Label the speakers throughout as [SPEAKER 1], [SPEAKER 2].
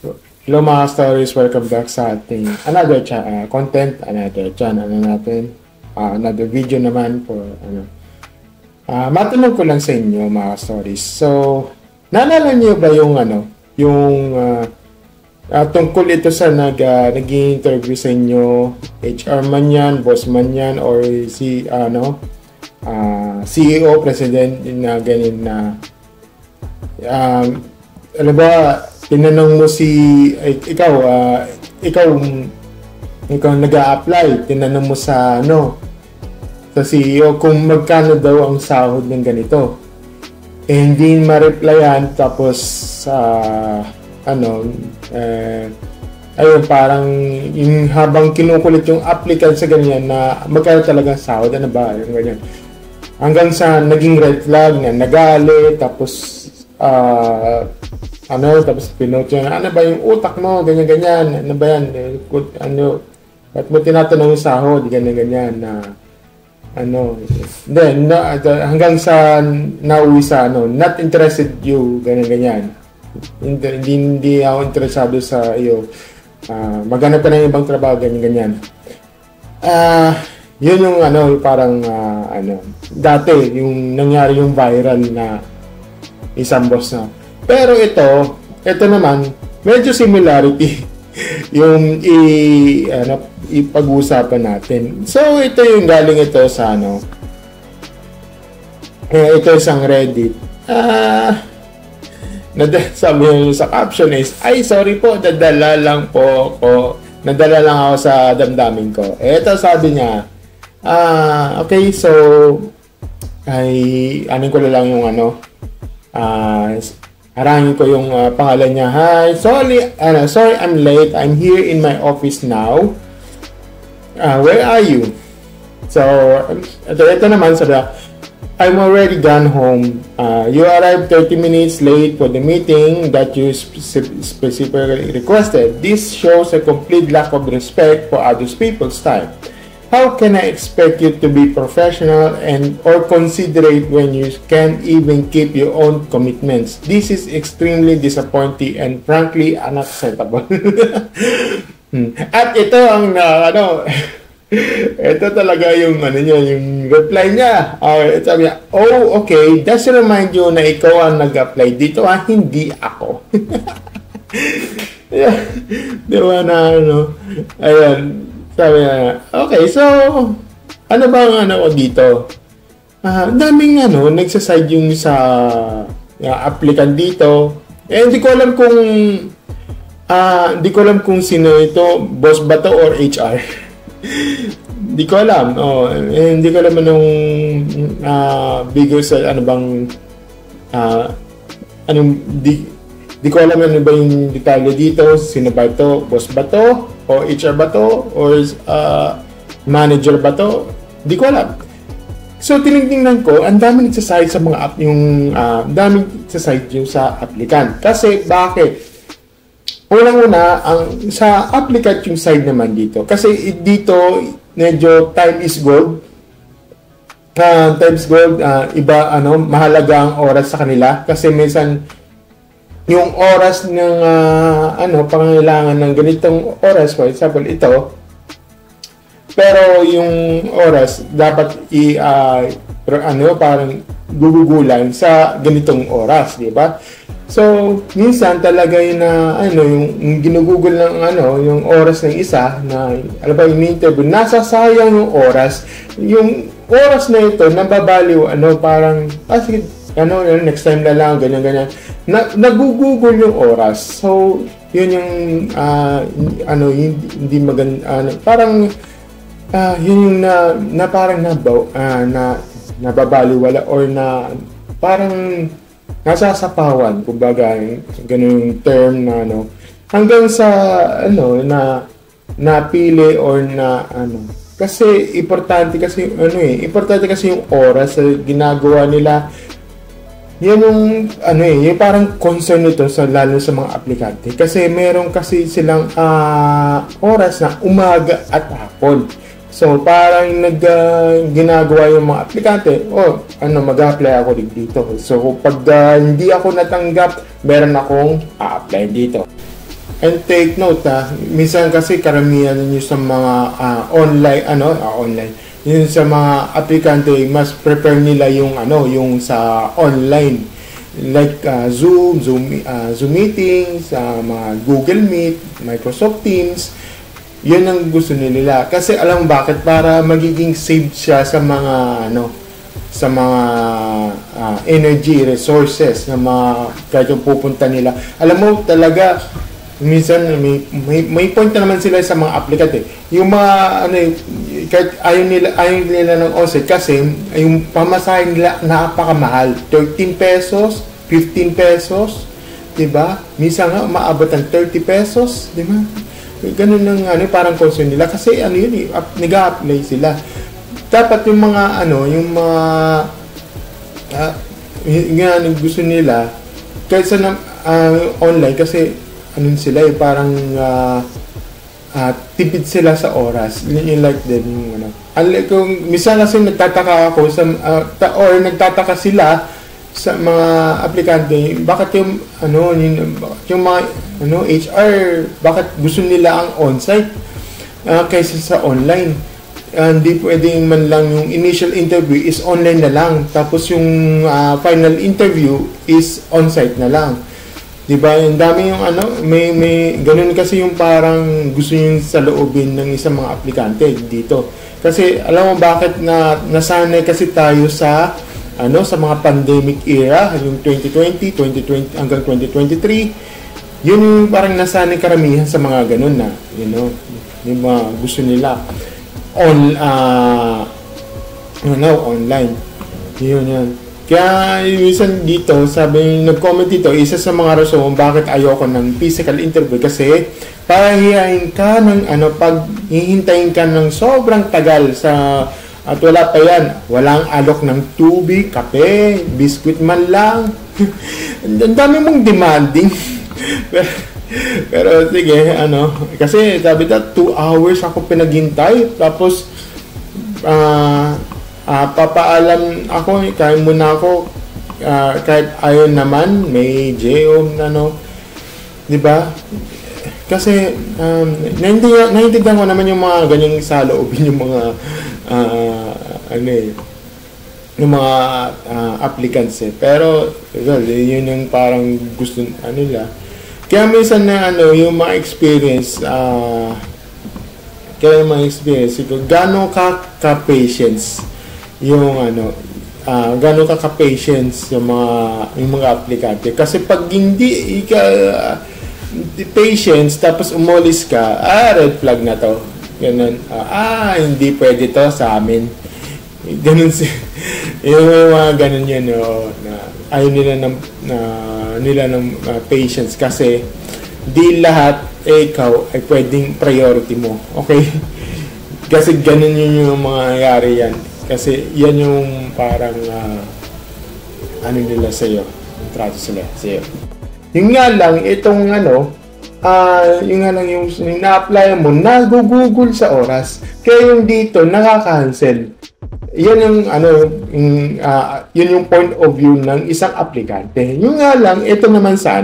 [SPEAKER 1] Hello mga stories, welcome back sa ating another content, another channel natin, another video naman for matanong ko lang sa inyo mga stories. So, naalala niyo ba yung tungkol ito sa nag-interview sa inyo, HR man yan, boss man yan, or CEO, president na ganyan na ano ba, tinanong mo ikaw nag-a-apply, tinanong mo sa sa CEO kung magkano daw ang sahod ng ganito. Hindi ma-replyan, tapos ayun, parang yung habang kinukulit yung applicant sa ganyan na magkano talagang sahod, ano ba, yung ganyan. Hanggang sa naging red flag na nagalit, tapos tapos pinote yun, ano ba yung utak mo, ganyan-ganyan, ano ba yan, ba't mo tinatanong yung sahod, ganyan-ganyan, then, hanggang sa nauwi sa, not interested you, ganyan-ganyan, hindi ako interesado sa iyo, maghanap ka ng ibang trabaho, ganyan-ganyan. Yun yung parang dati yung nangyari yung viral na isang boss na. Pero ito naman medyo similarity yung ipag-uusapan natin. So ito yung galing ito sa ito isang Reddit. Sabi nyo sa caption is, ay sorry po, nadala lang ako sa damdamin ko. Ito sabi niya, okay, so anin ko lang yung harangin ko yung pangalan niya. Hi, sorry I'm late. I'm here in my office now. Where are you? So ito naman sabi, I'm already gone home. You arrived 30 minutes late for the meeting that you specifically requested. This shows a complete lack of respect for other people's time. How can I expect you to be professional or considerate when you can't even keep your own commitments? This is extremely disappointing and frankly unacceptable. At ito ang ito talaga yung yung reply niya. Sabi niya, oh, okay, just remind you na ikaw ang nag-apply dito, hindi ako. Yeah. Diba na ayan. Sabi niya, okay, so ano ba ang dito? Daming nagsaside yung sa applicant dito. Hindi ko alam kung sino ito, boss ba to or HR. Hindi ko alam. Hindi ko alam anong bigos di ko alam ano ba yung detalye dito, sino ba ito, boss ba to o HR ba to or manager ba to, di ko alam. So tinignan ko, ang daming nagsaside sa mga daming nagsaside yung sa applicant. Kasi bakit? Unang-una, sa applicant yung side naman dito. Kasi dito, medyo time is gold. Iba, mahalaga ang oras sa kanila. Kasi minsan, yung oras ng, pangangailangan ng ganitong oras, for example, ito. Pero yung oras, dapat parang gugugulan sa ganitong oras, di ba? So, minsan talaga yung yung ginugugol ng yung oras ng isa na yung interview, nasasayang yung oras. Yung oras na ito, nababaliw, parang, sige, next time na lang, ganyan. Nagugugol yung oras. So, yun yung, hindi maganda, parang, yun yung parang nababaliwala or parang, nasasapawan, kumbaga, ganun yung term na hanggang sa na napili or kasi importante kasi yung oras sa ginagawa nila. Yan yung yung parang concern nito lalo sa mga aplikante kasi meron kasi silang oras na umaga at hapon. So, parang ginagawa yung mga aplikante, mag-apply ako dito. So, pag hindi ako natanggap, meron akong a-apply dito. And take note minsan kasi karamihan nyo sa mga online, yun sa mga aplikante, mas prefer nila yung yung sa online, like Zoom meetings, mga Google Meet, Microsoft Teams. Yun ang gusto nila kasi alam bakit, para magiging saved siya sa mga sa mga energy resources na mga kahit yung pupunta nila. Alam mo talaga, minsan may point na naman sila sa mga aplikante. Yung mga kahit ayaw nila ng onsite kasi yung pamasahe nila napakamahal. 13 pesos, 15 pesos, 'di ba? Minsan nga umaabot ng 30 pesos, 'di ba? Ganun ng parang concern nila kasi yun nag-a-apply sila. Dapat yung mga yung mga yung gusto nila kaysa na online kasi sila parang tipid sila sa oras. Yung like them yung kung minsan kasi nagtataka ako or nagtataka sila sa mga aplikante, bakit yung mga HR, bakit gusto nila ang on-site kaysa sa online. Hindi pwedeng man lang yung initial interview is online na lang, tapos yung final interview is on-site na lang. Diba? Yung dami yung may ganun kasi yung parang gusto yung sa loobin ng isang mga aplikante dito. Kasi alam mo bakit nasanay kasi tayo sa sa mga pandemic era, yung 2020 hanggang 2023. Yun yung parang nasanay karamihan sa mga ganun yung mga gusto nila online. Yun. Kaya minsan dito, nag-comment dito, isa sa mga rason bakit ayoko ng physical interview kasi pahihayin ka ng hihintayin ka ng sobrang tagal at wala pa yan. Walang alok ng tubig, kape, biskuit man lang. Ang dami mong demanding. Pero sige, kasi sabi 2 hours ako pinaghintay, tapos papaalam ako, kain muna ako, kahit ayaw naman, may JO di ba? Kasi naintindihan ko naman yung mga ganyang saloobin, yung mga yung mga applicants pero yun yung parang gusto nila. Kaya minsan na yung mga experience gaano ka-patience yung gaano ka-patience yung mga aplikante. Kasi pag hindi ka patience tapos umulis ka, red flag na to. Ganun. Hindi pwede to sa amin. Ganun yung mga ganun yan na ayaw nila ng patience kasi di lahat ikaw ay pwedeng priority mo. Okay? Kasi ganun yung mangyayari yan. Kasi yan yung parang nila sa'yo. Yung trato sila sa'yo. Yung nga lang, itong yung nga lang yung na-apply mo, nag-google sa oras. Kaya yung dito, nakaka-cancel. Yan yung yun yung point of view ng isang aplikante. Yung nga lang, ito naman sa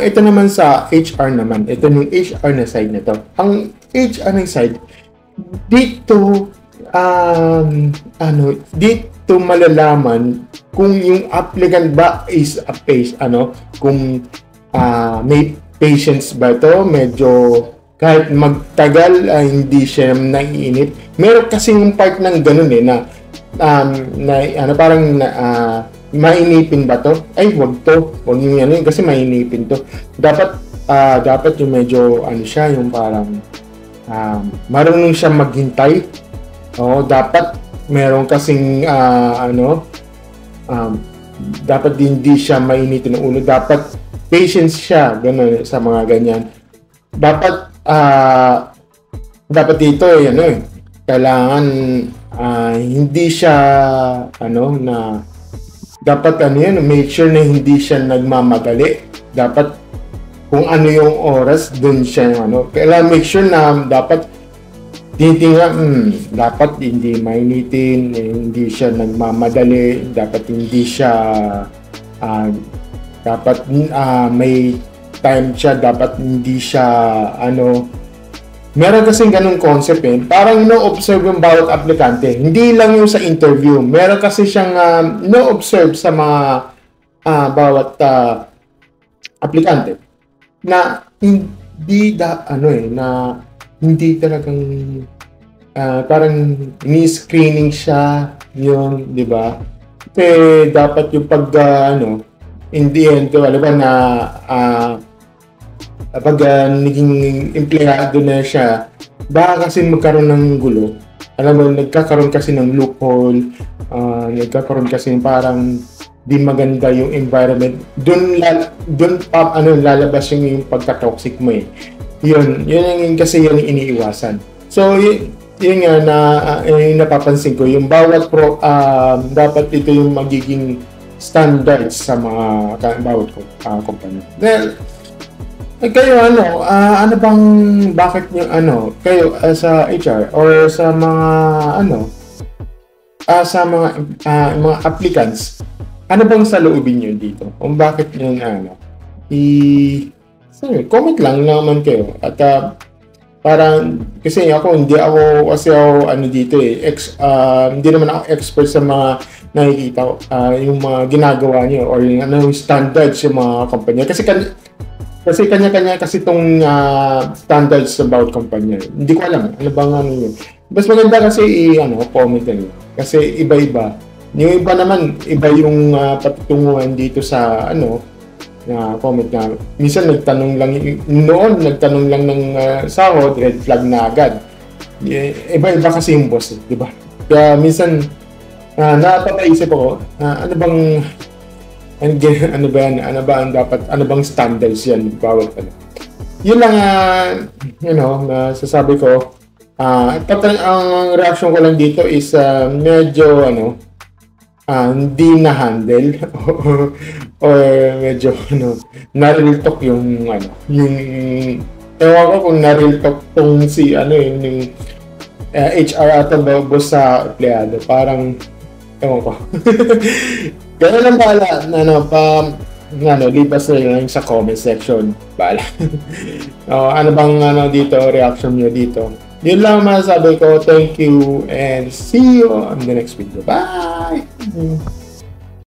[SPEAKER 1] ito naman sa HR naman. Ito yung HR na side na to. Ang HR na side, dito dito malalaman kung yung applicant ba is kung may patience ba to, medyo kahit magtagal hindi siya naiinip. Meron kasi yung part ng ganun parang mainipin ba to? Ay, wag yung kasi mainipin to. Dapat yung medyo siya, yung parang marunong siya maghintay. Dapat meron kasing dapat hindi siya mainitin ng ulo. Dapat patience siya, gano'n, sa mga ganyan. Dapat dito kailangan hindi siya dapat make sure na hindi siya nagmamadali. Dapat kung ano yung oras, dun siya kailangan make sure na dapat dapat hindi mainitin, hindi siya nagmamadali, dapat hindi siya dapat may part-time siya, dapat hindi siya, meron kasing ganung concept parang no-observe yung bawat aplikante. Hindi lang yung sa interview. Meron kasi siyang no-observe sa mga bawat aplikante na hindi na hindi talagang parang ni-screening siya yun, di ba? Kasi dapat yung pag in the end, alam ba na pag naging empleyado na siya, baka kasi magkaroon ng gulo. Alam mo, nagkakaroon kasi ng loophole, nagkakaroon kasi parang di maganda yung environment. Doon lalabas yung pagka-toxic mo Yun kasi yun yung iniiwasan. So, yun nga na yung napapansin ko, yung bawat dapat ito yung magiging standards sa mga bawat company. Then, kayo bakit yung kayo sa HR or sa mga sa mga applicants, ano bang saloobin nyo dito? Kung bakit yung comment lang naman kayo at parang kasi hindi ako dito hindi naman ako expert sa mga nakikita yung mga ginagawa niyo or yung standards yung mga kumpanya kasi kanya-kanya kasi itong standards about kumpanya. Hindi ko alam ano bang yun. Mas maganda kasi comment niyo kasi iba-iba. Yung iba naman iba yung patutunguhan dito sa na comment na minsan nagtanong lang ng sahod, red flag na agad. Iba-iba kasi yung boss, di ba? Kaya minsan napapaisip ako, ano bang standards yan bawat Yun lang sasabi ko. Ang reaction ko lang dito is medyo hindi na-handle or medyo na-real talk yung ewan ko kung na-real talk tong si yung HR at boss sa empleyado, parang ewan ko. Kaya lang libas na yun sa comment section, bahala. Ano bang dito reaction nyo dito? Yun lang masasabi ko. Thank you and see you on the next video. Bye!